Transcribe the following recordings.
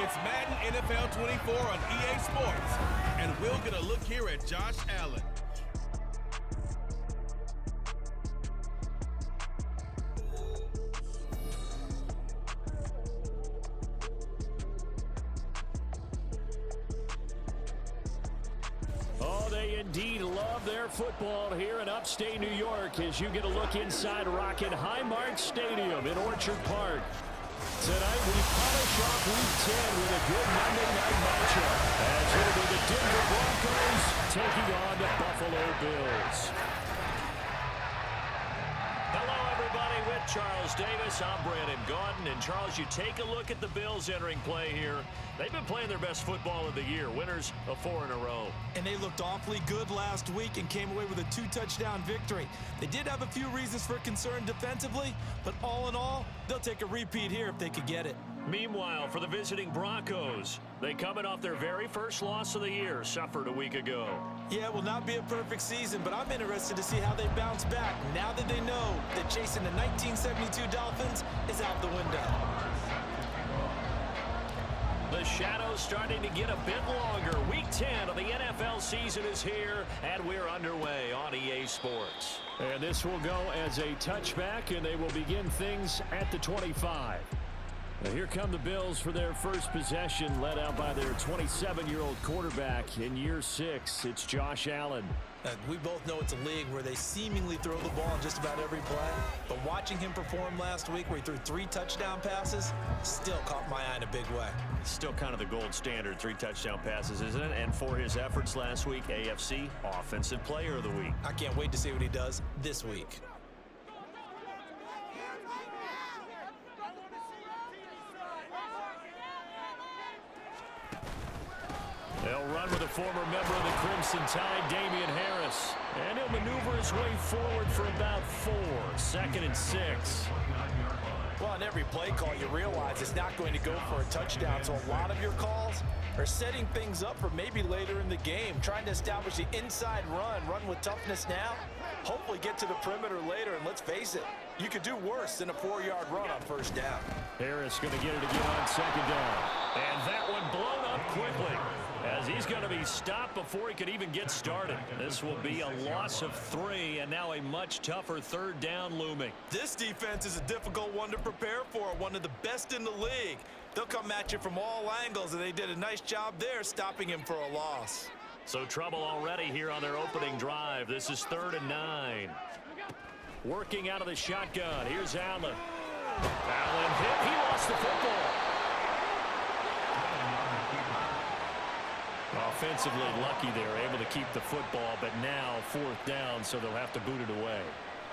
It's Madden NFL 24 on EA Sports, and we'll get a look here at Josh Allen. Oh, they indeed love their football here in upstate New York as you get a look inside Rocket Highmark Stadium in Orchard Park. Tonight we polish off Week 10 with a good Monday night matchup as it'll be the Denver Broncos taking on the Buffalo Bills. Hello, everybody, with Charles Davis. I'm Brandon Gaudin. And, Charles, you take a look at the Bills entering play here. They've been playing their best football of the year, winners of 4 in a row. And they looked awfully good last week and came away with a 2-touchdown victory. They did have a few reasons for concern defensively, but all in all, they'll take a repeat here if they could get it. Meanwhile, for the visiting Broncos, they coming off their very first loss of the year, suffered a week ago. Yeah, it will not be a perfect season, but I'm interested to see how they bounce back now that they know that chasing the 1972 Dolphins is out the window. The shadow's starting to get a bit longer. Week 10 of the NFL season is here, and we're underway on EA Sports. And this will go as a touchback, and they will begin things at the 25. Now here come the Bills for their first possession, led out by their 27-year-old quarterback in year 6. It's Josh Allen. We both know it's a league where they seemingly throw the ball in just about every play. But watching him perform last week where he threw 3 touchdown passes still caught my eye in a big way. It's still kind of the gold standard, 3 touchdown passes, isn't it? And for his efforts last week, AFC Offensive Player of the Week. I can't wait to see what he does this week. They'll run with a former member of the Crimson Tide, Damian Harris. And he'll maneuver his way forward for about 4. 2nd and 6. Well, on every play call, you realize it's not going to go for a touchdown. So a lot of your calls are setting things up for maybe later in the game, trying to establish the inside run with toughness now, hopefully get to the perimeter later. And let's face it, you could do worse than a 4-yard run on first down. Harris going to get it again on 2nd down. And that one blown up quickly, as he's going to be stopped before he could even get started. This will be a loss of 3, and now a much tougher 3rd down looming. This defense is a difficult one to prepare for, one of the best in the league. They'll come at you from all angles, and they did a nice job there stopping him for a loss. So trouble already here on their opening drive. This is 3rd and 9. Working out of the shotgun. Here's Allen. Allen hit. He lost the football. Offensively lucky they're able to keep the football, but now 4th down, so they'll have to boot it away.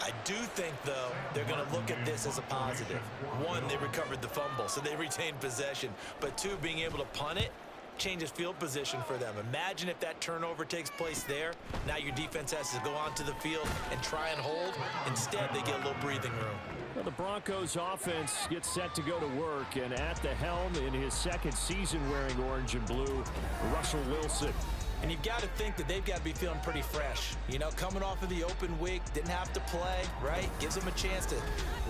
I do think, though, they're going to look at this as a positive. 1, they recovered the fumble, so they retained possession. But 2, being able to punt it changes field position for them. Imagine if that turnover takes place there. Now your defense has to go onto the field and try and hold. Instead, they get a little breathing room. Well, the Broncos offense gets set to go to work, and at the helm in his 2nd season wearing orange and blue, Russell Wilson. And you've got to think that they've got to be feeling pretty fresh. You know, coming off of the open week, didn't have to play, right? Gives them a chance to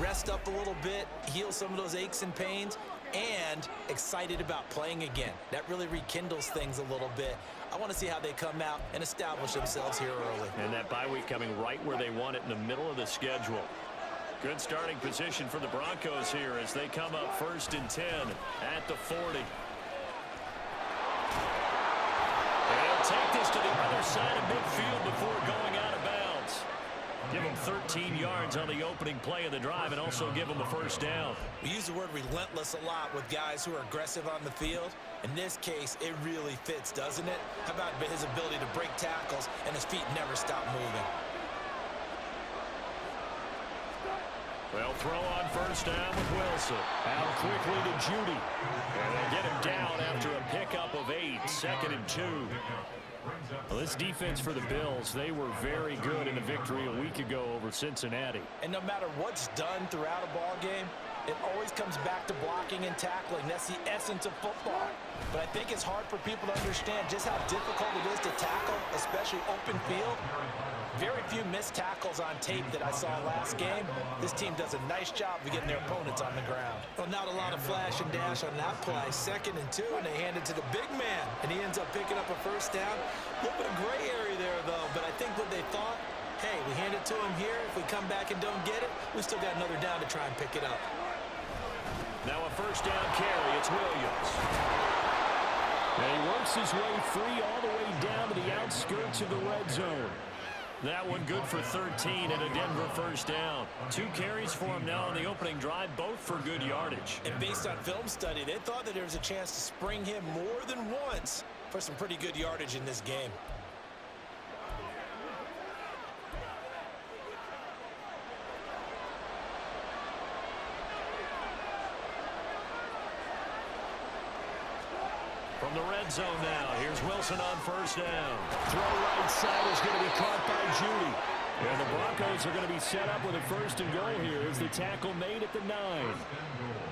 rest up a little bit, heal some of those aches and pains, and excited about playing again. That really rekindles things a little bit. I want to see how they come out and establish themselves here early. And that bye week coming right where they want it, in the middle of the schedule. Good starting position for the Broncos here as they come up 1st and 10 at the 40. They'll take this to the other side of midfield before going out of bounds. Give them 13 yards on the opening play of the drive and also give them a 1st down. We use the word relentless a lot with guys who are aggressive on the field. In this case, it really fits, doesn't it? How about his ability to break tackles and his feet never stop moving? Well, throw on 1st down with Wilson. Out quickly to Judy. And they get him down after a pickup of 8. 2nd and 2. Well, this defense for the Bills, they were very good in the victory a week ago over Cincinnati. And no matter what's done throughout a ball game, it always comes back to blocking and tackling. That's the essence of football. But I think it's hard for people to understand just how difficult it is to tackle, especially especially open field. Very few missed tackles on tape that I saw last game. This team does a nice job of getting their opponents on the ground. Well, not a lot of flash and dash on that play. 2nd and 2, and they hand it to the big man, and he ends up picking up a first down. A little bit of gray area there, though, but I think what they thought, hey, we hand it to him here. If we come back and don't get it, we still got another down to try and pick it up. Now a first down carry. It's Williams. And he works his way free all the way down to the outskirts of the red zone. That one good for 13 and a Denver first down. 2 carries for him now on the opening drive, both for good yardage. And based on film study, they thought that there was a chance to spring him more than once for some pretty good yardage in this game. From the red zone now, here's Wilson on first down. Throw right side is going to be caught by Judy. And the Broncos are going to be set up with a first and goal here as the tackle made at the 9.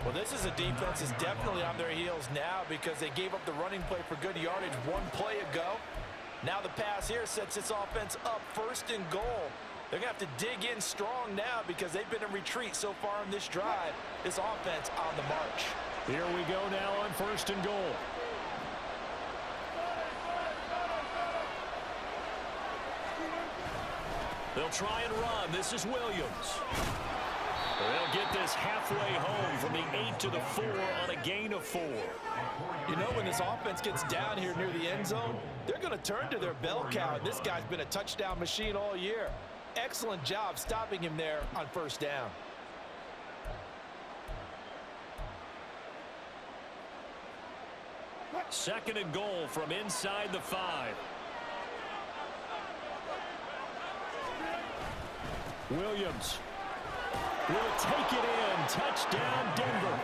Well, this is a defense that's definitely on their heels now because they gave up the running play for good yardage 1 play ago. Now the pass here sets this offense up first and goal. They're going to have to dig in strong now because they've been in retreat so far in this drive. This offense on the march. Here we go now on first and goal. They'll try and run. This is Williams. They'll get this halfway home from the 8 to the 4 on a gain of 4. You know, when this offense gets down here near the end zone, they're going to turn to their bell cow. And this guy's been a touchdown machine all year. Excellent job stopping him there on first down. Second and goal from inside the 5. Williams will take it in. Touchdown, Denver.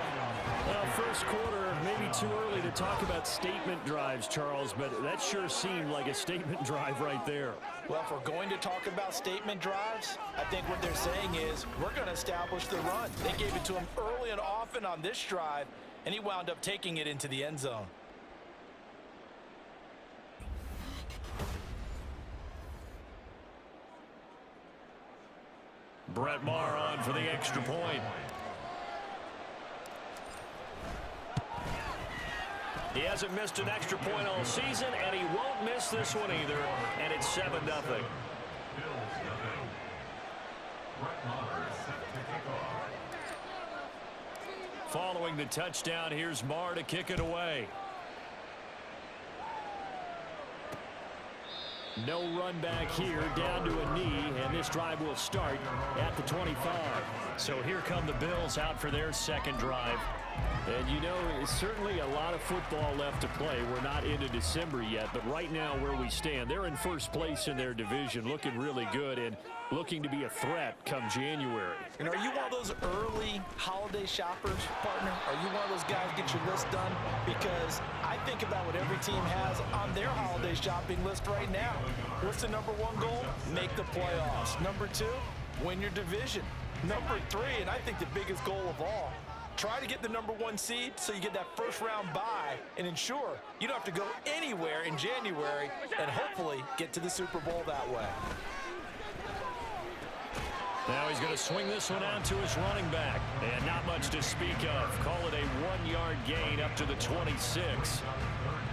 Well, first quarter, maybe too early to talk about statement drives, Charles, but that sure seemed like a statement drive right there. Well, if we're going to talk about statement drives, I think what they're saying is we're going to establish the run. They gave it to him early and often on this drive, and he wound up taking it into the end zone. Brett Maher on for the extra point. He hasn't missed an extra point all season, and he won't miss this one either, and it's 7-0. Following the touchdown, here's Maher to kick it away. No run back here, down to a knee, and this drive will start at the 25. So here come the Bills out for their second drive. And you know, it's certainly a lot of football left to play. We're not into December yet, but right now where we stand, they're in first place in their division, looking really good and looking to be a threat come January. And are you one of those early holiday shoppers, partner? Are you one of those guys get your list done? Because I think about what every team has on their holiday shopping list right now. What's the number 1 goal? Make the playoffs. Number 2, win your division. Number 3, and I think the biggest goal of all, try to get the number 1 seed so you get that first round bye and ensure you don't have to go anywhere in January and hopefully get to the Super Bowl that way. Now he's going to swing this one out to his running back. And not much to speak of. Call it a 1-yard gain up to the 26.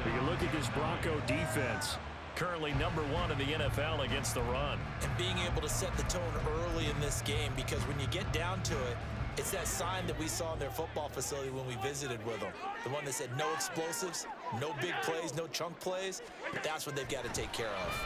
We can look at this Bronco defense. Currently number 1 in the NFL against the run. And being able to set the tone early in this game, because when you get down to it, it's that sign that we saw in their football facility when we visited with them. The one that said no explosives, no big plays, no chunk plays. That's what they've got to take care of.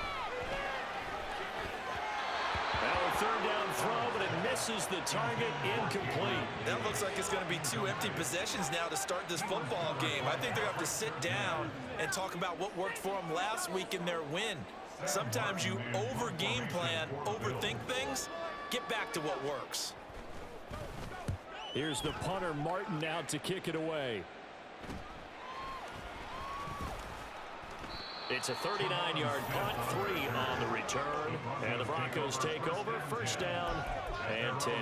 Now a third down throw, but it misses the target, incomplete. That looks like it's going to be 2 empty possessions now to start this football game. I think they're going to have to sit down and talk about what worked for them last week in their win. Sometimes you over-game plan, overthink things. Get back to what works. Here's the punter, Martin, out to kick it away. It's a 39-yard punt, 3 on the return. And the Broncos take over, first down and 10.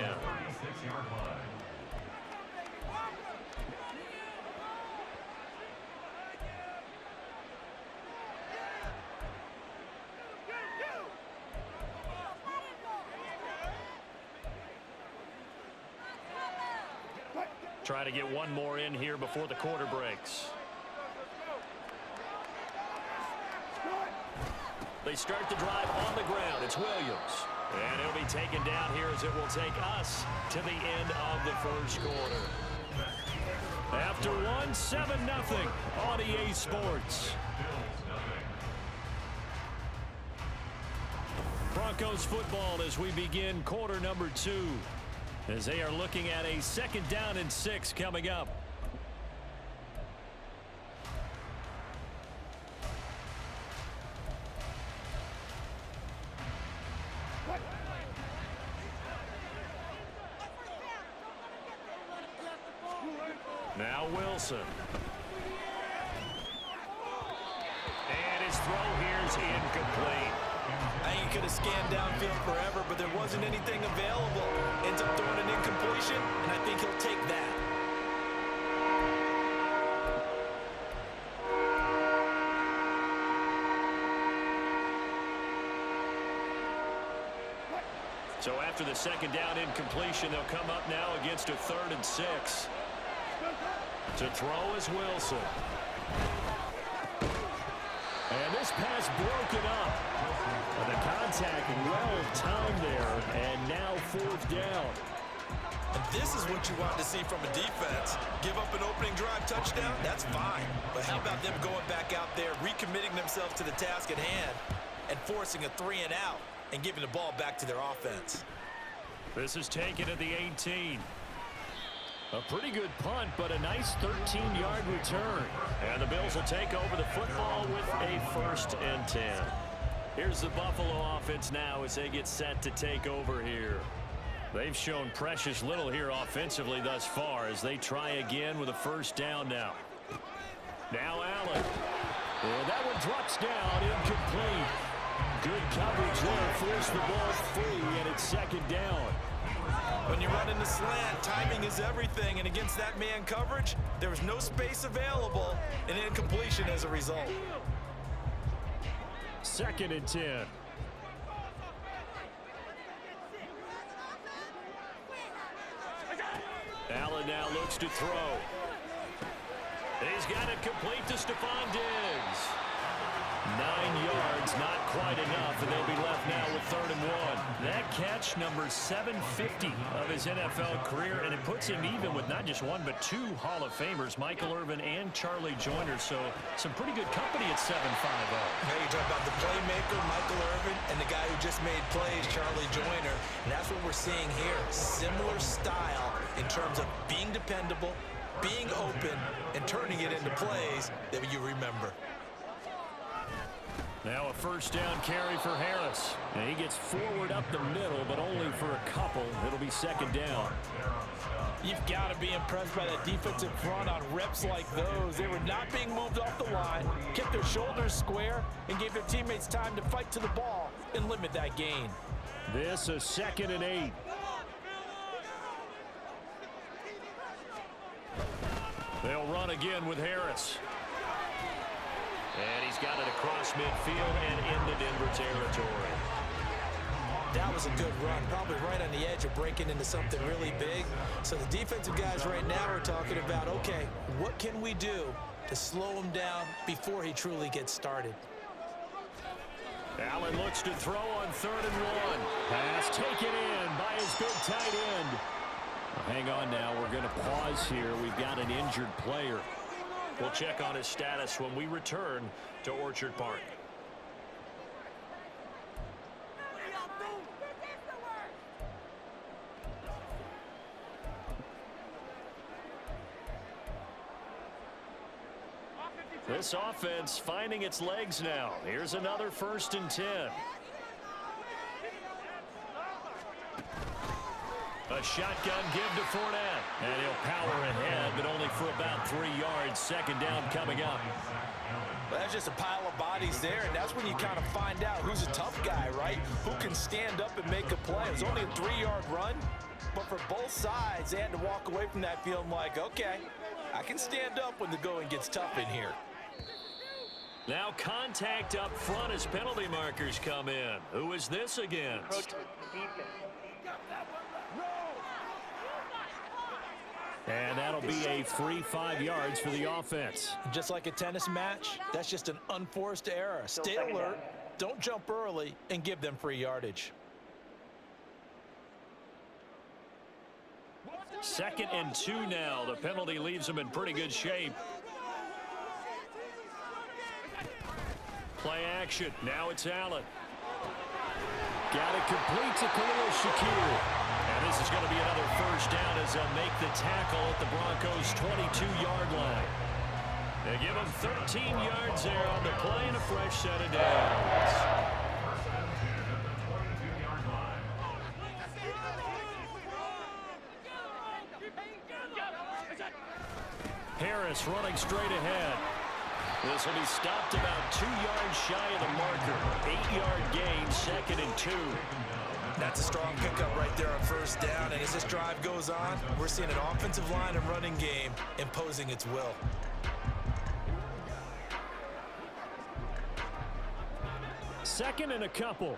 Try to get one more in here before the quarter breaks. They start the drive on the ground. It's Williams. And he'll be taken down here as it will take us to the end of the first quarter. After one, 7-0 on EA Sports. Broncos football as we begin quarter number 2. As they are looking at a 2nd down and 6 coming up. Now Wilson. And his throw here is incomplete. I think he could have scanned downfield forever, but there wasn't anything available. Ends up throwing an incompletion, and I think he'll take that. So after the 2nd down incompletion, they'll come up now against a 3rd and 6. To throw is Wilson. And this pass broken up. And the contact well timed there. And now 4th down. And this is what you want to see from a defense. Give up an opening drive touchdown, that's fine. But how about them going back out there, recommitting themselves to the task at hand, and forcing a 3 and out, and giving the ball back to their offense. This is taken at the 18. A pretty good punt, but a nice 13-yard return. And the Bills will take over the football with a 1st and 10. Here's the Buffalo offense now as they get set to take over here. They've shown precious little here offensively thus far as they try again with a 1st down now. Now Allen. And that one drops down, incomplete. Good coverage there, forced the ball free, and it's 2nd down. When you run in the slant, timing is everything, and against that man coverage, there was no space available, and incompletion as a result. 2nd and 10. Allen now looks to throw. He's got it complete to Stephon Diggs. 9 yards, not quite enough, and they'll be left now with 3rd and 1. That catch, number 750 of his NFL career, and it puts him even with not just 1 but 2 Hall of Famers, Michael Irvin and Charlie Joyner. So some pretty good company at 7'5". Hey, you talk about the playmaker, Michael Irvin, and the guy who just made plays, Charlie Joyner. And that's what we're seeing here. Similar style in terms of being dependable, being open, and turning it into plays that you remember. Now a 1st down carry for Harris. And he gets forward up the middle, but only for a couple. It'll be 2nd down. You've got to be impressed by that defensive front on reps like those. They were not being moved off the line, kept their shoulders square, and gave their teammates time to fight to the ball and limit that gain. This is 2nd and 8. They'll run again with Harris. And he's got it across midfield and into Denver territory. That was a good run, probably right on the edge of breaking into something really big. So the defensive guys right now are talking about, okay, what can we do to slow him down before he truly gets started? Allen looks to throw on 3rd and 1. Pass taken in by his big tight end. Hang on now, we're going to pause here. We've got an injured player. We'll check on his status when we return to Orchard Park. This offense finding its legs now. Here's another 1st and 10. A shotgun give to Fournette. And he'll power ahead, but only for about 3 yards. 2nd down coming up. Well, that's just a pile of bodies there, and that's when you kind of find out who's a tough guy, right? Who can stand up and make a play. It was only a 3-yard run, but for both sides, they had to walk away from that feeling like, okay, I can stand up when the going gets tough in here. Now contact up front as penalty markers come in. Who is this against? And that'll be a free 5 yards for the offense. Just like a tennis match, that's just an unforced error. Stay alert, don't jump early, and give them free yardage. 2nd and 2 now. The penalty leaves them in pretty good shape. Play action. Now it's Allen. Got it complete to Khalil Shakir. And this is going to be another first down as they'll make the tackle at the Broncos' 22-yard line. They give them 13 yards there on the play and a fresh set of downs. Harris running straight ahead. This will be stopped about 2 yards shy of the marker. 8-yard gain, 2nd and 2. That's a strong pickup right there on first down. And as this drive goes on, we're seeing an offensive line and running game imposing its will. Second and a couple.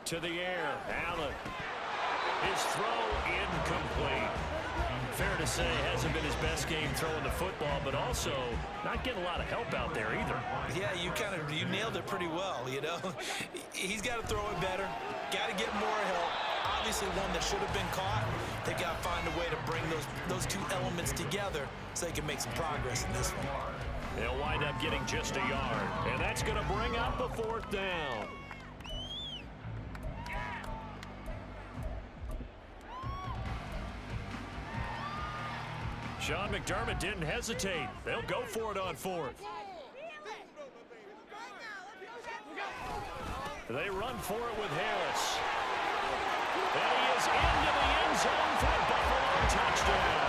To the air, Allen. His throw incomplete. Fair to say, hasn't been his best game throwing the football, but also not getting a lot of help out there either. Yeah, you nailed it pretty well, you know. He's got to throw it better, got to get more help. Obviously one that should have been caught. They got to find a way to bring those two elements together so they can make some progress in this one. They'll wind up getting just a yard, and that's going to bring up a 4th down. Sean McDermott didn't hesitate. They'll go for it on 4th. They run for it with Harris. And he is into the end zone for a Buffalo touchdown.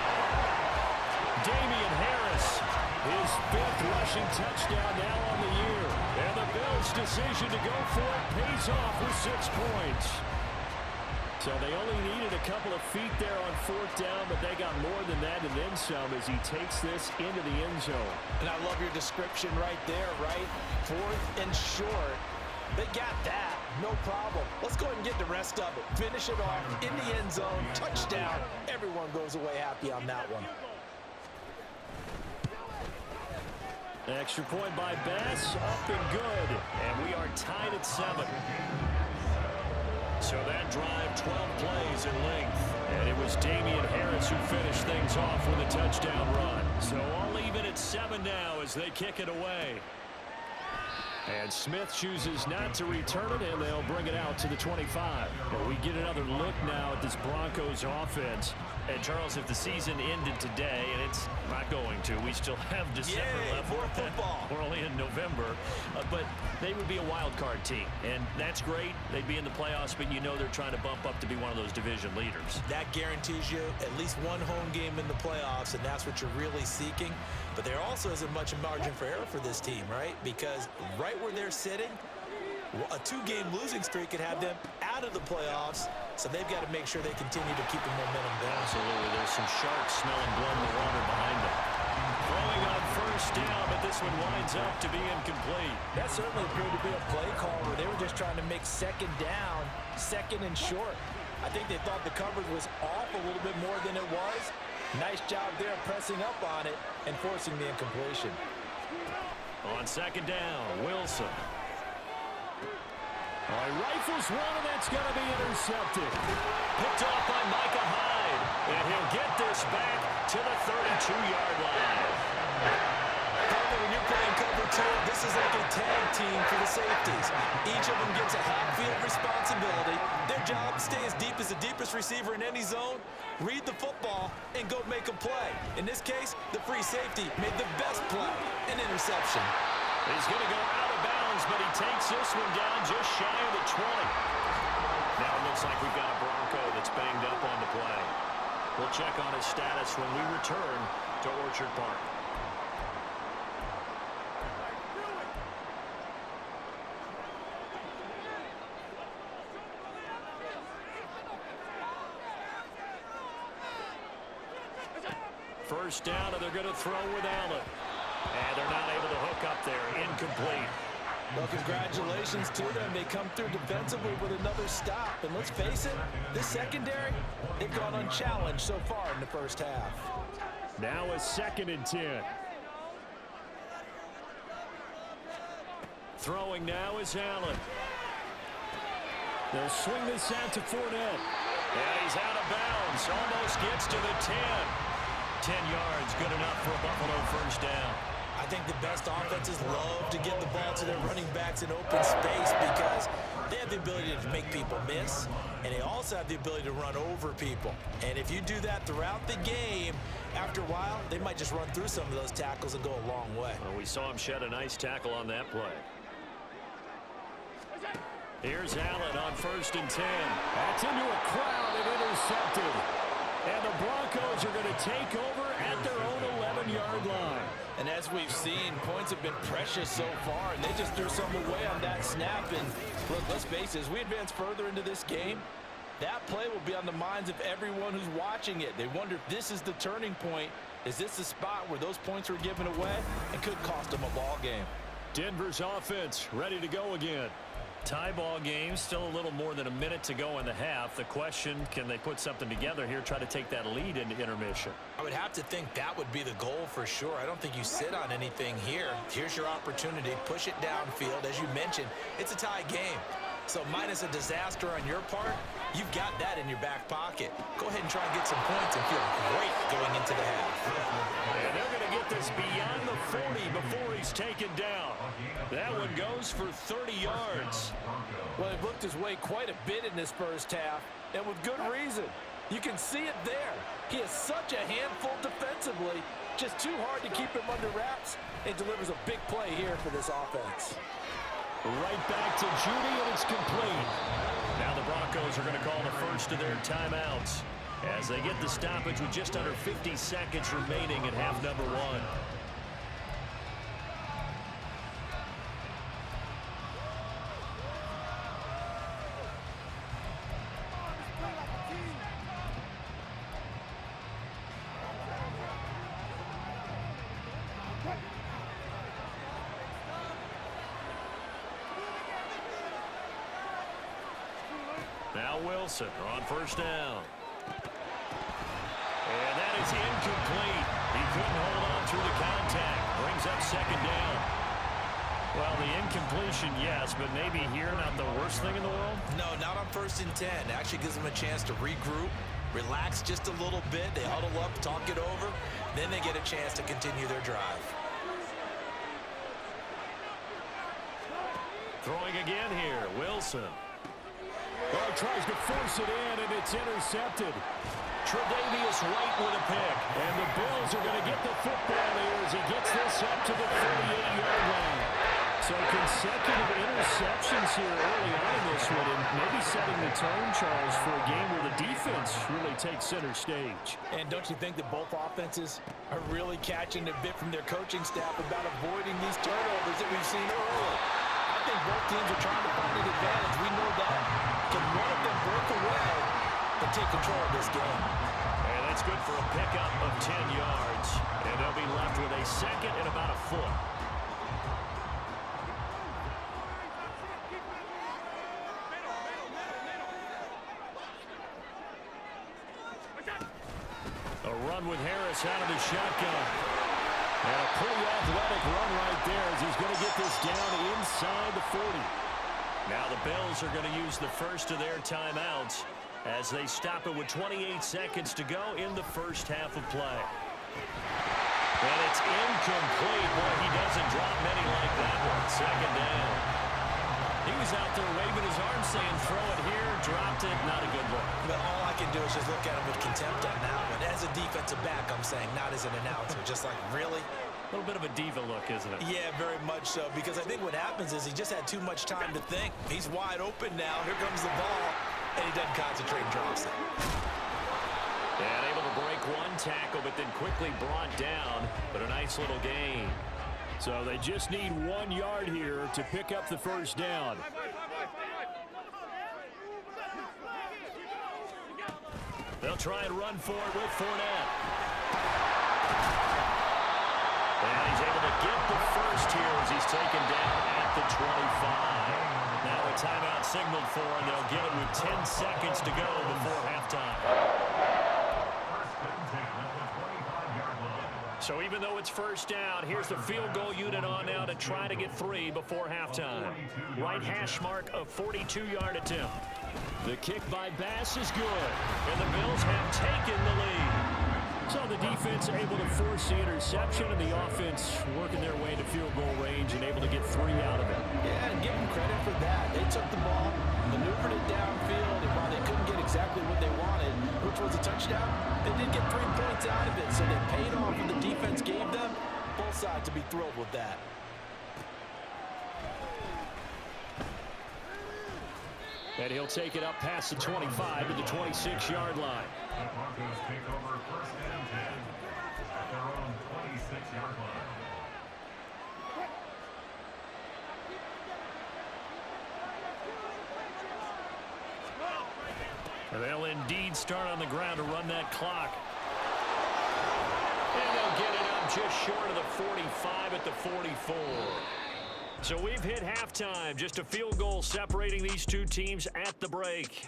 Damian Harris, his 5th rushing touchdown now on the year. And the Bills' decision to go for it pays off with 6 points. So they only needed a couple of feet there on 4th down, but they got more than that and then some as he takes this into the end zone. And I love your description right there, right? 4th and short. They got that. No problem. Let's go ahead and get the rest of it. Finish it off in the end zone. Touchdown. Everyone goes away happy on that one. Extra point by Bass, up and good. And we are tied at 7. So that drive, 12 plays in length. And it was Damian Harris who finished things off with a touchdown run. So all even at 7 now as they kick it away. And Smith chooses not to return it, and they'll bring it out to the 25. But we get another look now at this Broncos offense. And Charles, if the season ended today, and it's not going to, we still have December left. More football. We're only in November. But they would be a wild card team, and that's great. They'd be in the playoffs, but you know they're trying to bump up to be one of those division leaders. That guarantees you at least one home game in the playoffs, and that's what you're really seeking. But there also isn't much margin for error for this team, right? Because right where they're sitting, a 2-game losing streak could have them out of the playoffs, so they've got to make sure they continue to keep the momentum going. Absolutely. There's some sharks smelling blood in the water behind them. Throwing on first down, but this one winds up to be incomplete. That certainly appeared to be a play call where they were just trying to make 2nd down, 2nd and short. I think they thought the coverage was off a little bit more than it was. Nice job there pressing up on it and forcing the incompletion. On 2nd down, Wilson. Rifles one, and that's going to be intercepted. Picked off by Micah Hyde. And he'll get this back to the 32-yard line. Probably when you're playing cover 2, this is like a tag team for the safeties. Each of them gets a half-field responsibility. Their job, stay as deep as the deepest receiver in any zone, read the football, and go make a play. In this case, the free safety made the best play, an interception. He's going to go out of bounds, but he takes this one down just shy of the 20. Now it looks like we've got a Bronco that's banged up on the play. We'll check on his status when we return to Orchard Park. First down, and they're going to throw with Allen. And they're not able to hook up there. Incomplete. Well, congratulations to them. They come through defensively with another stop. And let's face it, this secondary, they've gone unchallenged so far in the first half. Now a 2nd and 10. Throwing now is Allen. They'll swing this out to Fournette. And he's out of bounds. Almost gets to the 10. 10 yards, good enough for a Buffalo first down. I think the best offenses love to get the ball to their running backs in open space because they have the ability to make people miss, and they also have the ability to run over people. And if you do that throughout the game, after a while, they might just run through some of those tackles and go a long way. Well, we saw him shed a nice tackle on that play. Here's Allen on 1st and 10. That's into a crowd and intercepted. And the Broncos are going to take over at their own 11-yard line. And as we've seen, points have been precious so far, and they just threw some away on that snap. And look, let's face it, as we advance further into this game, that play will be on the minds of everyone who's watching it. They wonder if this is the turning point. Is this the spot where those points were given away and could cost them a ball game? Denver's offense ready to go again. Tie ball game, still a little more than a minute to go in the half. The question, can they put something together here, try to take that lead into intermission? I would have to think that would be the goal for sure. I don't think you sit on anything here. Here's your opportunity. Push it downfield. As you mentioned, it's a tie game. So minus a disaster on your part, you've got that in your back pocket. Go ahead and try and get some points and feel great going into the half. And they're going to get this beyond the 40 before he's taken down. That one goes for 30 yards. Well, he looked his way quite a bit in this first half, and with good reason. You can see it there. He is such a handful defensively, just too hard to keep him under wraps, and delivers a big play here for this offense. Right back to Judy, and it's complete. Now the Broncos are going to call the first of their timeouts as they get the stoppage with just under 50 seconds remaining in half number 1. Now Wilson on first down. And that is incomplete. He couldn't hold on through the contact. Brings up 2nd down. Well, the incompletion, yes, but maybe here not the worst thing in the world? No, not on 1st and 10. It actually gives them a chance to regroup, relax just a little bit. They huddle up, talk it over. Then they get a chance to continue their drive. Throwing again here, Wilson. Well, tries to force it in, and it's intercepted. Tre'Davious White with a pick. And the Bills are going to get the football here as he gets this up to the 38-yard line. So consecutive interceptions here early on in this one, and maybe setting the tone, Charles, for a game where the defense really takes center stage. And don't you think that both offenses are really catching a bit from their coaching staff about avoiding these turnovers that we've seen earlier? I think both teams are trying to find an advantage. We know that. Can one of them break away and take control of this game? And that's good for a pickup of 10 yards. And they'll be left with a 2nd and about a foot. A run with Harris out of the shotgun. And a pretty athletic run right there as he's going to get this down inside the 40. Now the Bills are going to use the first of their timeouts as they stop it with 28 seconds to go in the first half of play. And it's incomplete. Boy, he doesn't drop many like that one. 2nd down. He was out there waving his arm saying, throw it here, dropped it, not a good look. But all I can do is just look at him with contempt on that one. As a defensive back, I'm saying, not as an announcer. Just like, really? A little bit of a diva look, isn't it? Yeah, very much so. Because I think what happens is he just had too much time to think. He's wide open now. Here comes the ball. And he doesn't concentrate and drops it. And able to break one tackle, but then quickly brought down. But a nice little gain. So they just need 1 yard here to pick up the first down. They'll try and run for it with Fournette. And he's able to get the first here as he's taken down at the 25. Now a timeout signaled for, and they'll get it with 10 seconds to go before halftime. So even though it's first down, here's the field goal unit on now to try to get 3 before halftime. Right hash mark of 42-yard attempt. The kick by Bass is good, and the Bills have taken the lead. So the defense able to force the interception, and the offense working their way to field goal range and able to get 3 out of it. Yeah, and give them credit for that. They took the ball, maneuvered it downfield, and while they couldn't get exactly what they wanted, which was a touchdown, they did get 3 points out of it, so they paid off what the defense gave them. Both sides to be thrilled with that. And he'll take it up past the 25 to the 26-yard line. The Broncos take over first and 10 at their own 26-yard line. And they'll indeed start on the ground to run that clock. And they'll get it up just short of the 45 at the 44. So we've hit halftime. Just a field goal separating these two teams at the break.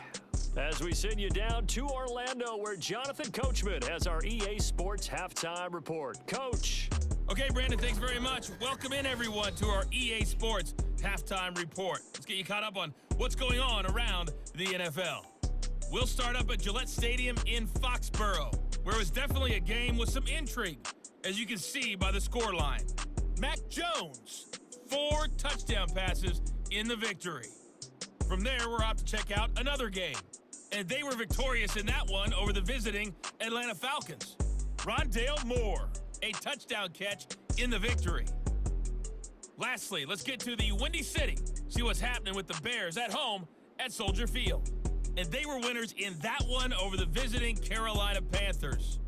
As we send you down to Orlando, where Jonathan Coachman has our EA Sports halftime report. Coach. Okay, Brandon, thanks very much. Welcome in, everyone, to our EA Sports halftime report. Let's get you caught up on what's going on around the NFL. We'll start up at Gillette Stadium in Foxborough, where it was definitely a game with some intrigue, as you can see by the scoreline. Mac Jones, 4 touchdown passes in the victory. From there, we're off to check out another game, and they were victorious in that one over the visiting Atlanta Falcons. Rondale Moore, a touchdown catch in the victory. Lastly, let's get to the Windy City, see what's happening with the Bears at home at Soldier Field. And they were winners in that one over the visiting Carolina Panthers.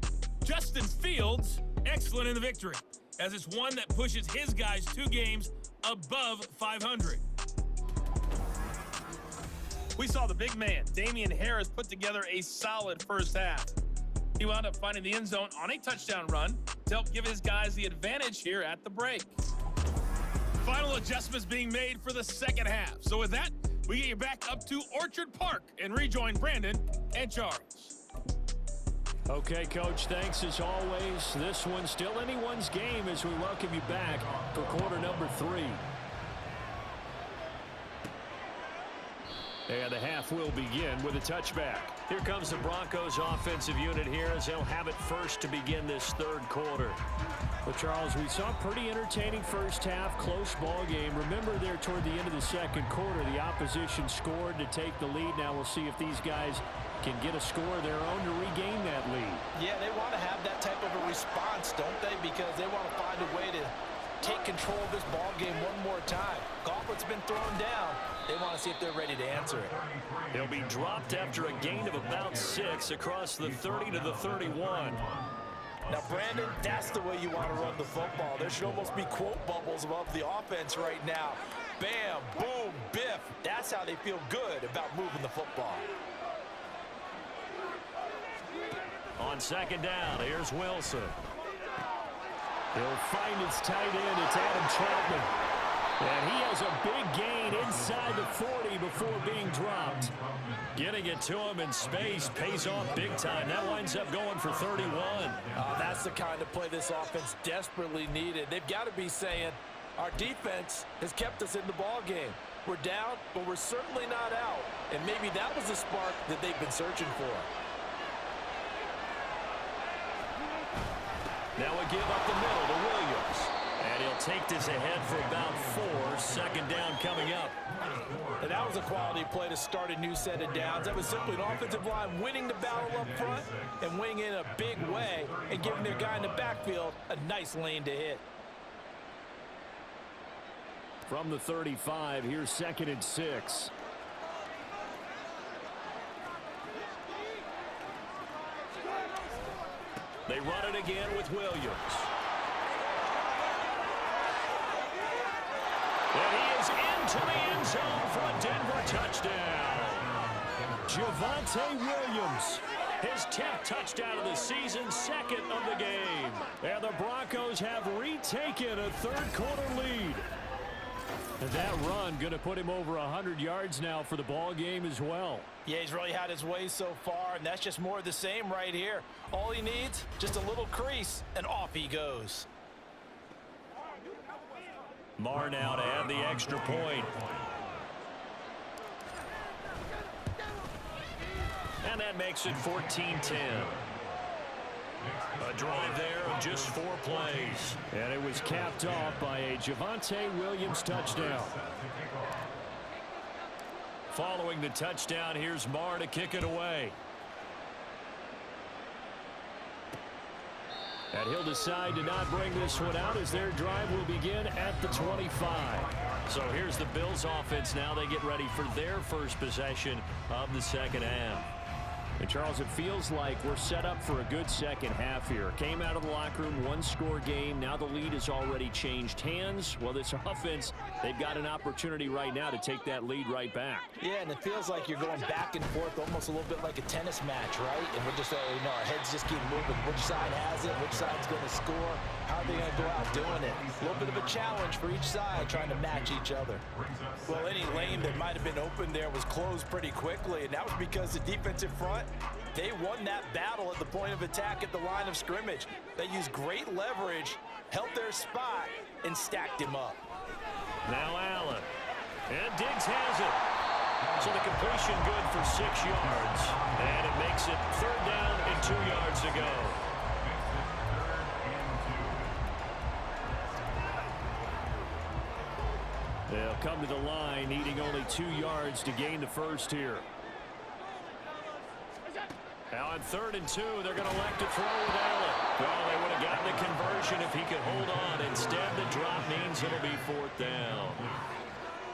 Justin Fields, excellent in the victory, as it's one that pushes his guys 2 games above 500. We saw the big man, Damian Harris, put together a solid first half. He wound up finding the end zone on a touchdown run to help give his guys the advantage here at the break. Final adjustments being made for the second half. So with that, we get you back up to Orchard Park and rejoin Brandon and Charles. Okay, Coach, thanks as always. This one's still anyone's game as we welcome you back for quarter number 3. And the half will begin with a touchback. Here comes the Broncos offensive unit here as they'll have it first to begin this third quarter. Well, Charles, we saw a pretty entertaining first half, close ball game. Remember there toward the end of the second quarter, the opposition scored to take the lead. Now we'll see if these guys can get a score of their own to regain that lead. Yeah, they want to have that type of a response, don't they? Because they want to find a way to take control of this ball game one more time. Gauntlet's been thrown down. They want to see if they're ready to answer it. He'll be dropped after a gain of about 6 across the 30 to the 31. Now, Brandon, that's the way you want to run the football. There should almost be quote bubbles above the offense right now. Bam, boom, biff. That's how they feel good about moving the football. On second down, here's Wilson. He'll find his tight end. It's Adam Troutman. And he has a big gain inside the 40 before being dropped. Getting it to him in space pays off big time. That winds up going for 31. That's the kind of play this offense desperately needed. They've got to be saying, our defense has kept us in the ball game. We're down, but we're certainly not out. And maybe that was the spark that they've been searching for. Now a give up the middle to Williams. And he'll take this ahead for about 4. Second down coming up. And that was a quality play to start a new set of downs. That was simply an offensive line winning the battle up front and winning in a big way and giving their guy in the backfield a nice lane to hit. From the 35, here's 2nd and 6. They run it again with Williams. And he is into the end zone for a Denver touchdown. Javonte Williams, his 10th touchdown of the season, 2nd of the game. And the Broncos have retaken a third quarter lead. And that run going to put him over 100 yards now for the ball game as well. Yeah, he's really had his way so far, and that's just more of the same right here. All he needs, just a little crease, and off he goes. Marr now to have the extra point. And that makes it 14-10. A drive there of just 4 plays. And it was capped off by a Javonte Williams touchdown. Following the touchdown, here's Marr to kick it away. And he'll decide to not bring this one out as their drive will begin at the 25. So here's the Bills offense now. They get ready for their first possession of the second half. And, Charles, it feels like we're set up for a good second half here. Came out of the locker room, one-score game. Now the lead has already changed hands. Well, this offense, they've got an opportunity right now to take that lead right back. Yeah, and it feels like you're going back and forth almost a little bit like a tennis match, right? And we're just, our heads just keep moving. Which side has it? Which side's going to score? How are they going to go out doing it? A little bit of a challenge for each side, trying to match each other. Well, any lane that might have been open there was closed pretty quickly, and that was because the defensive front, they won that battle at the point of attack at the line of scrimmage. They used great leverage, held their spot, and stacked him up. Now Allen. And Diggs has it. So the completion good for 6 yards. And it makes it 3rd down and 2 yards to go. They'll come to the line, needing only 2 yards to gain the first here. Now on 3rd and 2, they're going to elect to throw with Allen. Well, they would have gotten the conversion if he could hold on. Instead, the drop means it'll be 4th down.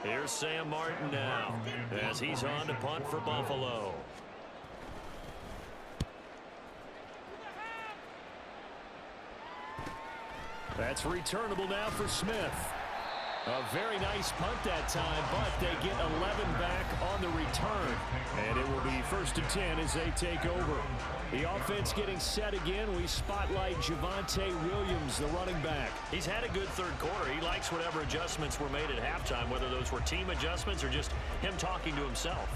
Here's Sam Martin now as he's on to punt for Buffalo. That's returnable now for Smith. A very nice punt that time, but they get 11 back on the return. And it will be 1st and 10 as they take over. The offense getting set again. We spotlight Javonte Williams, the running back. He's had a good 3rd quarter. He likes whatever adjustments were made at halftime, whether those were team adjustments or just him talking to himself.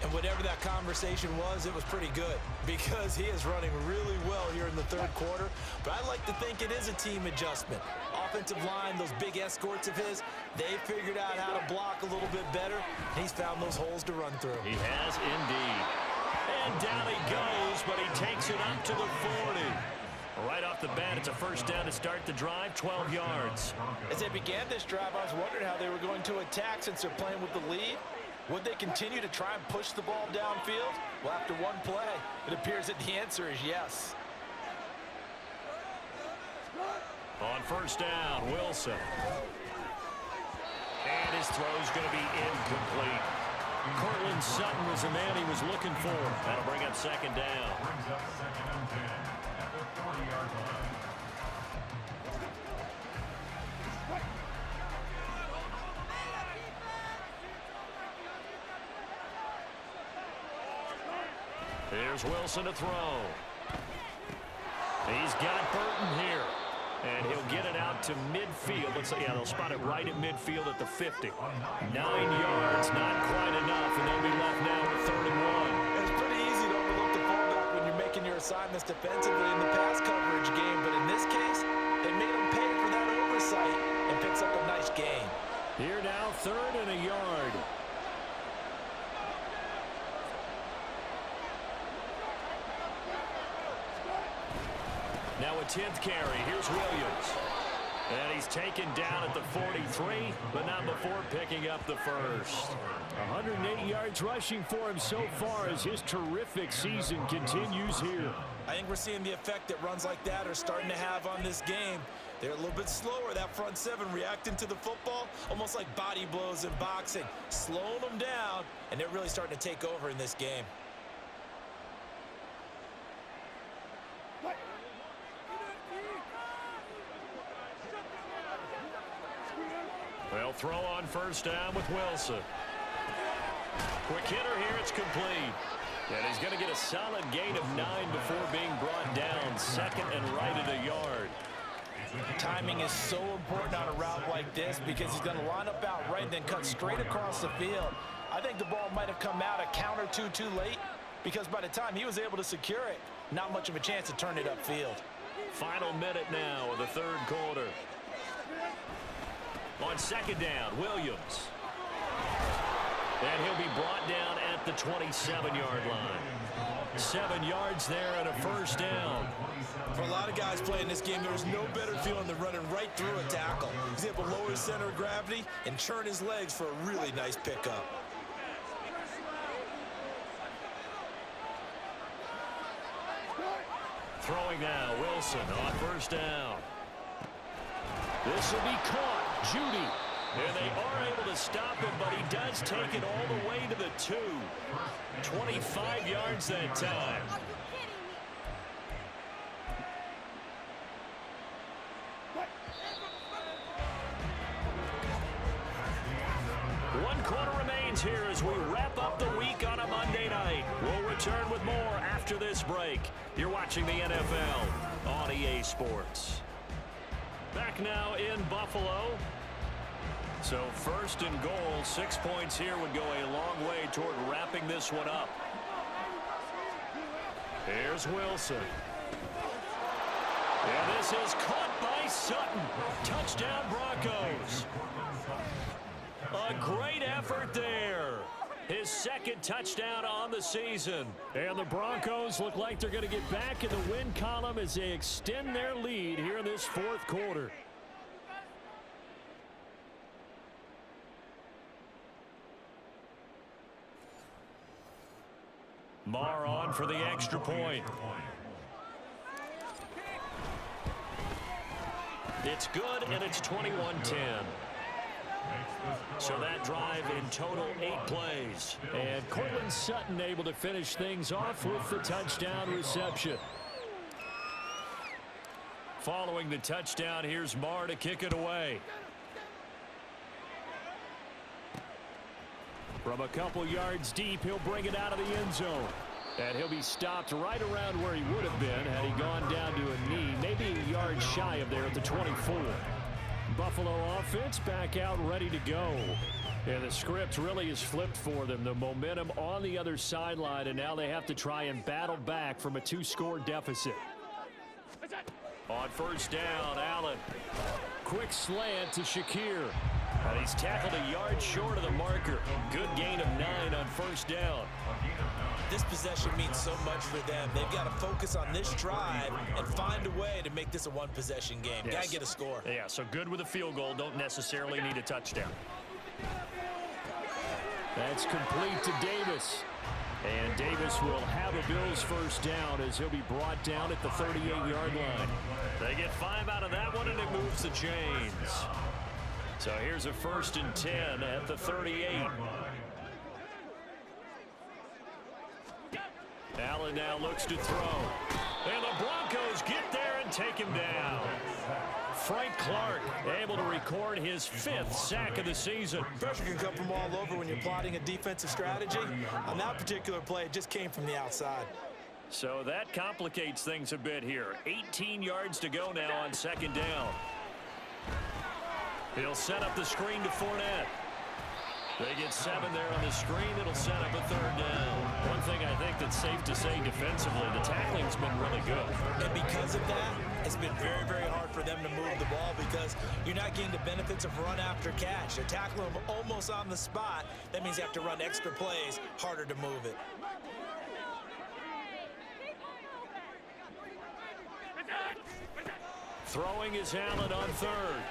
And whatever that conversation was, it was pretty good because he is running really well here in the 3rd quarter. But I like to think it is a team adjustment. Offensive line, those big escorts of his, they figured out how to block a little bit better. He's found those holes to run through. He has indeed. And down he goes, but he takes it up to the 40. Right off the bat, it's a 1st down to start the drive, 12 yards. As they began this drive, I was wondering how they were going to attack since they're playing with the lead. Would they continue to try and push the ball downfield? Well, after one play, it appears that the answer is yes. On 1st down, Wilson. And his throw's going to be incomplete. Cortland Sutton was the man he was looking for. That'll bring up 2nd down. Brings up 2nd and 10 at the 40-yard line. Here's Wilson to throw. He's got Burton here. And he'll get it out to midfield. Looks like, yeah, they'll spot it right at midfield at the 50. 9 yards, not quite enough, and they'll be left now with 3rd and 1. It's pretty easy to overlook the fullback when you're making your assignments defensively in the pass coverage game, but in this case, they made him pay for that oversight and picks up a nice gain. Here now, 3rd and a yard. Now a 10th carry. Here's Williams. And he's taken down at the 43, but not before picking up the first. 180 yards rushing for him so far as his terrific season continues here. I think we're seeing the effect that runs like that are starting to have on this game. They're a little bit slower, that front 7 reacting to the football, almost like body blows in boxing, slowing them down, and they're really starting to take over in this game. They'll throw on 1st down with Wilson. Quick hitter here, it's complete. And he's going to get a solid gain of 9 before being brought down. 2nd and right at a yard. Timing is so important on a route like this because he's going to line up out right and then cut straight across the field. I think the ball might have come out a count or two too late because by the time he was able to secure it, not much of a chance to turn it upfield. Final minute now of the third quarter. On second down, Williams. And he'll be brought down at the 27-yard line. 7 yards there and a first down. For a lot of guys playing this game, there is no better feeling than running right through a tackle. He's able to lower his center of gravity and churn his legs for a really nice pickup. Throwing now, Wilson on first down. This will be caught. Judy. And they are able to stop him, but he does take it all the way to the 2. 25 yards that time. One quarter remains here as we wrap up the week on a Monday night. We'll return with more after this break. You're watching the NFL on EA Sports. Back now in Buffalo. So first and goal, 6 points here would go a long way toward wrapping this one up. Here's Wilson. And this is caught by Sutton. Touchdown Broncos. A great effort there. His second touchdown on the season. And the Broncos look like they're going to get back in the win column as they extend their lead here in this fourth quarter. Marr on for the extra point. It's good, and it's 21-10. So that drive in total 8 plays. And Cortland Sutton able to finish things off with the touchdown reception. Following the touchdown, here's Marr to kick it away. From a couple yards deep, he'll bring it out of the end zone. And he'll be stopped right around where he would have been had he gone down to a knee, maybe a yard shy of there at the 24. Buffalo offense back out ready to go. And the script really is flipped for them. The momentum on the other sideline, and now they have to try and battle back from a 2-score deficit. On first down, Allen. Quick slant to Shakir. And he's tackled a yard short of the marker. Good gain of 9 on first down. This possession means so much for them. They've got to focus on this drive and find a way to make this a one-possession game. Yes. Got to get a score. Yeah, so good with a field goal. Don't necessarily need a touchdown. That's complete to Davis. And Davis will have a Bills first down as he'll be brought down at the 38-yard line. They get 5 out of that one, and it moves the chains. So here's a 1st and 10 at the 38. Allen now looks to throw. And the Broncos get there and take him down. Frank Clark able to record his 5th sack of the season. Pressure can come from all over when you're plotting a defensive strategy. On that particular play, it just came from the outside. So that complicates things a bit here. 18 yards to go now on second down. He'll set up the screen to Fournette. They get 7 there on the screen. It'll set up a 3rd down. One thing I think that's safe to say defensively, the tackling's been really good. And because of that, it's been very, very hard for them to move the ball because you're not getting the benefits of run after catch. They're tackling them almost on the spot. That means you have to run extra plays, harder to move it. Throwing is Allen on 3rd.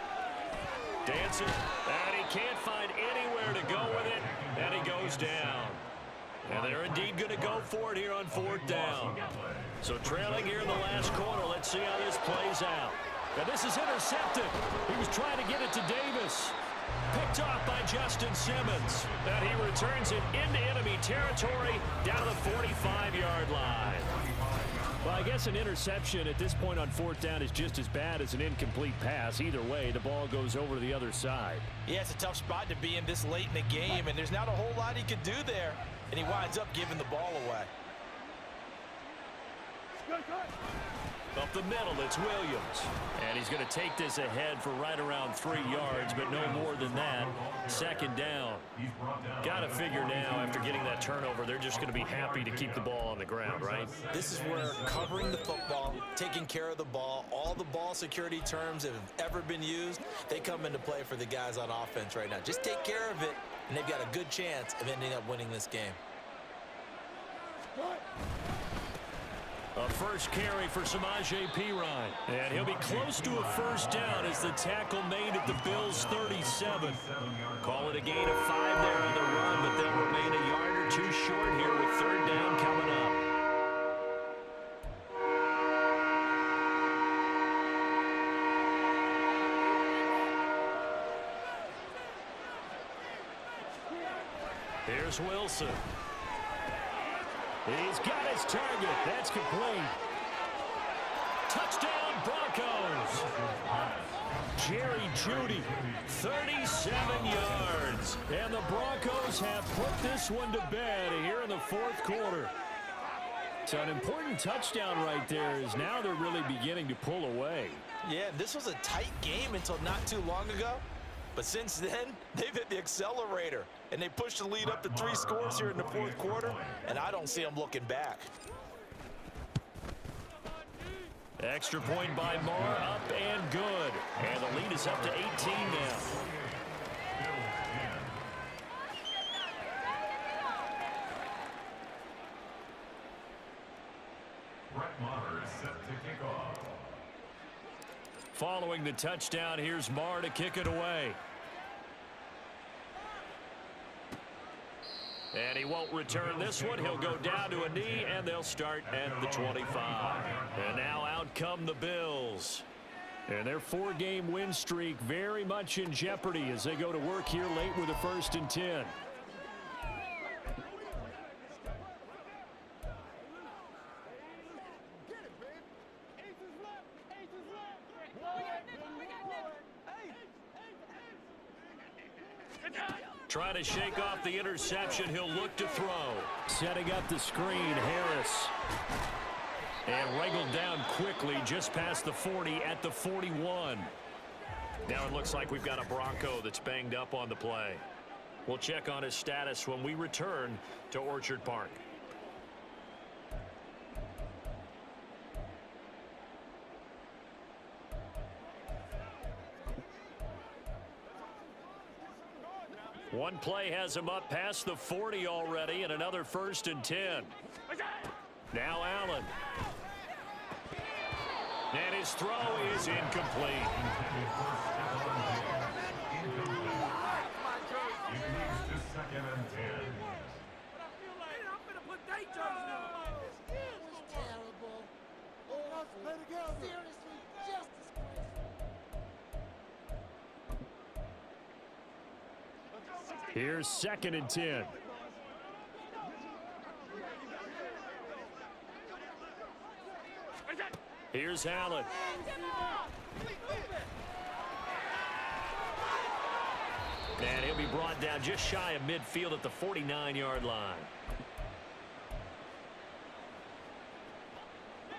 Dancing, and he can't find anywhere to go with it, and he goes down. And they're indeed going to go for it here on 4th down. So trailing here in the last quarter, let's see how this plays out. And this is intercepted. He was trying to get it to Davis. Picked off by Justin Simmons. And he returns it into enemy territory down to the 45-yard line. Well, I guess an interception at this point on 4th down is just as bad as an incomplete pass. Either way, the ball goes over to the other side. Yeah, it's a tough spot to be in this late in the game, and there's not a whole lot he could do there, and he winds up giving the ball away. Up the middle, it's Williams. And he's going to take this ahead for right around 3 yards, but no more than that. Second down. Got to figure now, after getting that turnover, they're just going to be happy to keep the ball on the ground, right? This is where covering the football, taking care of the ball, all the ball security terms that have ever been used, they come into play for the guys on offense right now. Just take care of it, and they've got a good chance of ending up winning this game. A first carry for Samaje Perine. And he'll be close to a first down as the tackle made at the Bills' 37. Call it a gain of 5 there on the run, but they'll remain a yard or 2 short here with third down coming up. Here's Wilson. He's got his target. That's complete. Touchdown, Broncos. Jerry Jeudy, 37 yards. And the Broncos have put this one to bed here in the fourth quarter. So an important touchdown right there is now they're really beginning to pull away. Yeah, this was a tight game until not too long ago. But since then, they've hit the accelerator, and they pushed the lead up to 3 scores here in the fourth quarter, and I don't see them looking back. Extra point by Moore, up and good. And the lead is up to 18 now. Brett Maher is set to kick off. Following the touchdown, here's Maher to kick it away. And he won't return this one. He'll go down to a knee, and they'll start at the 25. And now out come the Bills. And their 4-game win streak very much in jeopardy as they go to work here late with a 1st and 10. Trying to shake off the interception. He'll look to throw. Setting up the screen, Harris. And wriggled down quickly just past the 40 at the 41. Now it looks like we've got a Bronco that's banged up on the play. We'll check on his status when we return to Orchard Park. One play has him up past the 40 already, and another 1st and 10. Now Allen. And his throw is incomplete. It leads to 2nd and 10. Here's 2nd and 10. Here's Allen. And he'll be brought down just shy of midfield at the 49-yard line.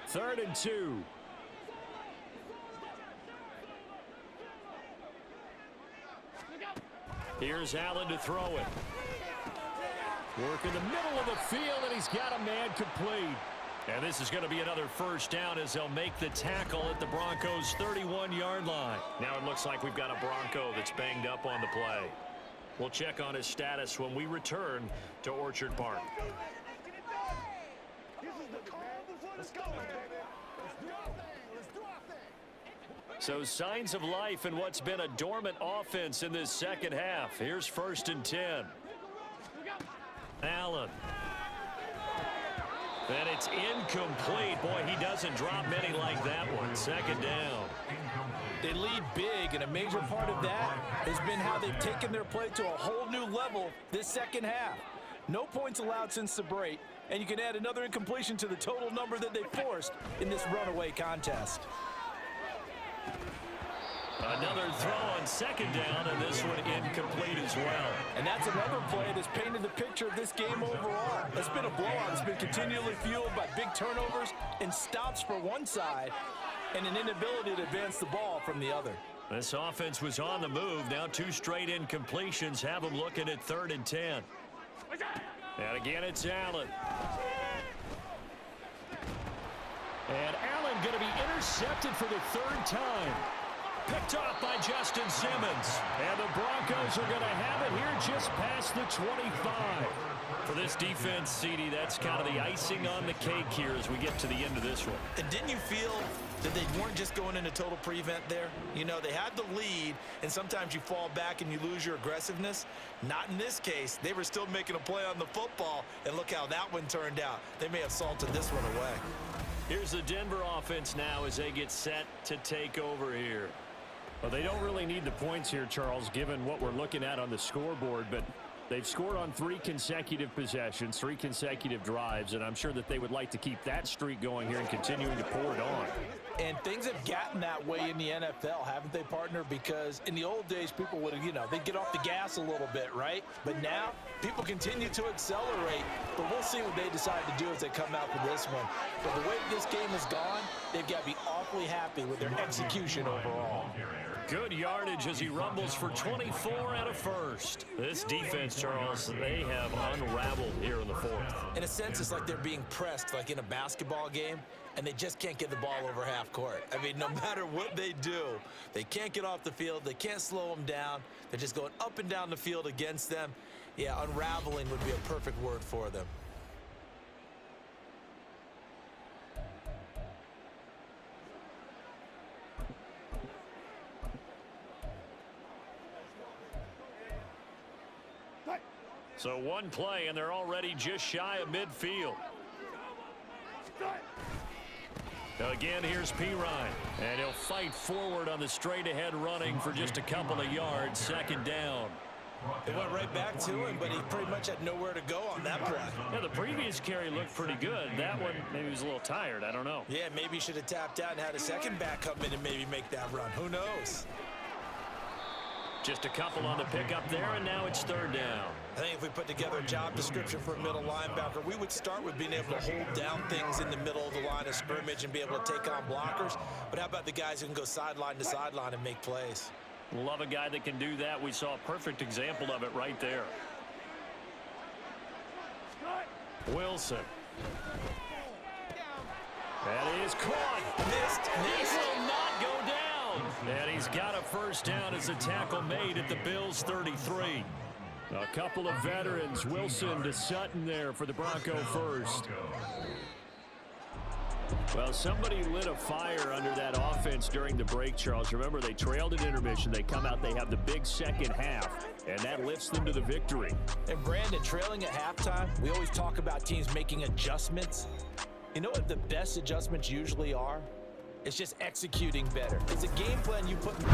3rd and 2. Here's Allen to throw it. Work in the middle of the field, and he's got a man complete. And this is going to be another 1st down as they'll make the tackle at the Broncos' 31-yard line. Now it looks like we've got a Bronco that's banged up on the play. We'll check on his status when we return to Orchard Park. So signs of life in what's been a dormant offense in this second half. Here's 1st and 10. Allen. And it's incomplete. Boy, he doesn't drop many like that one. 2nd down. They lead big, and a major part of that has been how they've taken their play to a whole new level this second half. No points allowed since the break, and you can add another incompletion to the total number that they forced in this runaway contest. Another throw on second down, and this one incomplete as well. And that's another play that's painted the picture of this game overall. It's been a blowout. It's been continually fueled by big turnovers and stops for one side and an inability to advance the ball from the other. This offense was on the move. Now 2 straight incompletions have them looking at 3rd and 10. And again, it's Allen. And Allen going to be intercepted for the 3rd time. Picked off by Justin Simmons. And the Broncos are going to have it here just past the 25. For this defense, CD, that's kind of the icing on the cake here as we get to the end of this one. And didn't you feel that they weren't just going into total prevent there? You know, they had the lead, and sometimes you fall back and you lose your aggressiveness. Not in this case. They were still making a play on the football, and look how that one turned out. They may have salted this one away. Here's the Denver offense now as they get set to take over here. Well, they don't really need the points here, Charles, given what we're looking at on the scoreboard, but they've scored on 3 consecutive possessions, 3 consecutive drives, and I'm sure that they would like to keep that streak going here and continuing to pour it on. And things have gotten that way in the NFL, haven't they, partner? Because in the old days, people would, they'd get off the gas a little bit, right? But now, people continue to accelerate. But we'll see what they decide to do as they come out for this one. But the way this game has gone, they've got to be awfully happy with their execution overall. Good yardage as he rumbles for 24 and a first. This defense, Charles, they have unraveled here in the 4th. In a sense, it's like they're being pressed, like in a basketball game, and they just can't get the ball over half court. I mean, no matter what they do, they can't get off the field. They can't slow them down. They're just going up and down the field against them. Yeah, unraveling would be a perfect word for them. So one play, and they're already just shy of midfield. Again, here's Pirine, and he'll fight forward on the straight-ahead running for just a couple of yards, 2nd down. It went right back to him, but he pretty much had nowhere to go on that play. Yeah, the previous carry looked pretty good. That one, maybe he was a little tired. I don't know. Yeah, maybe he should have tapped out and had a second back come in and maybe make that run. Who knows? Just a couple on the pickup there, and now it's 3rd down. I think if we put together a job description for a middle linebacker, we would start with being able to hold down things in the middle of the line of scrimmage and be able to take on blockers. But how about the guys who can go sideline to sideline and make plays? Love a guy that can do that. We saw a perfect example of it right there. Wilson. That is caught. Missed. This will not go down. And he's got a first down as a tackle made at the Bills' 33. A couple of veterans, Wilson to Sutton there for the Bronco first. Well, somebody lit a fire under that offense during the break, Charles. Remember, they trailed at intermission. They come out, they have the big second half, and that lifts them to the victory. And Brandon, trailing at halftime, we always talk about teams making adjustments. You know what the best adjustments usually are? It's just executing better. It's a game plan you put in